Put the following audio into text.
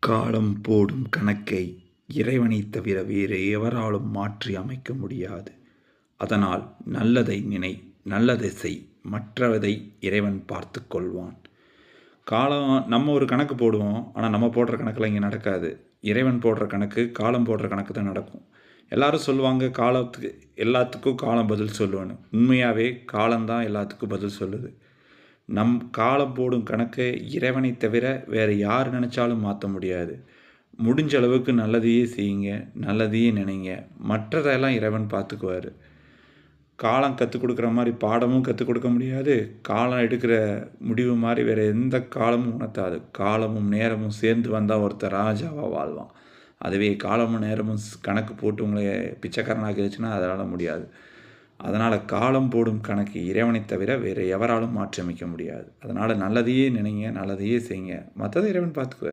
காலம் போடும் கணக்கை இறைவனைத் தவிர வேறு எவராலும் மாற்றி அமைக்க முடியாது. அதனால் நல்லதை நினை, நல்லதை செய், மற்றதை இறைவன் பார்த்து கொள்வான். காலம் நம்ம ஒரு கணக்கு போடுவோம், ஆனால் நம்ம போடுற கணக்கில் இங்கே நடக்காது. இறைவன் போடுற கணக்கு, காலம் போடுற கணக்கு தான் நடக்கும். எல்லாரும் சொல்லுவாங்க காலத்துக்கு எல்லாத்துக்கும் காலம் பதில் சொல்லுவேன்னு. உண்மையாகவே காலம்தான் எல்லாத்துக்கும் பதில் சொல்லுது. காலம் போடும் கணக்கை இறைவனை தவிர வேறு யார் நினச்சாலும் மாற்ற முடியாது. முடிஞ்ச அளவுக்கு நல்லதையே செய்யுங்க, நல்லதையே நினைங்க, மற்றதெல்லாம் இறைவன் பார்த்துக்குவார். காலம் கற்றுக் கொடுக்குற மாதிரி பாடமும் கற்றுக் கொடுக்க முடியாது, காலம் எடுக்கிற முடிவு மாதிரி வேறு எந்த காலமும் உணர்த்தாது. காலமும் நேரமும் சேர்ந்து வந்தால் ஒருத்தர் ராஜாவாக வாழ்வான். அதுவே காலமும் நேரமும் கணக்கு போட்டு உங்களை பிச்சைக்காரனாக்கிடுச்சுன்னா அதனால் முடியாது. அதனால் காலம் போடும் கணக்கு இறைவனை தவிர வேறு எவராலும் மாற்றி அமைக்க முடியாது. அதனால் நல்லதையே நினைங்க, நல்லதையே செய்யுங்க, மற்றதை இறைவன் பார்த்துக்குவார்.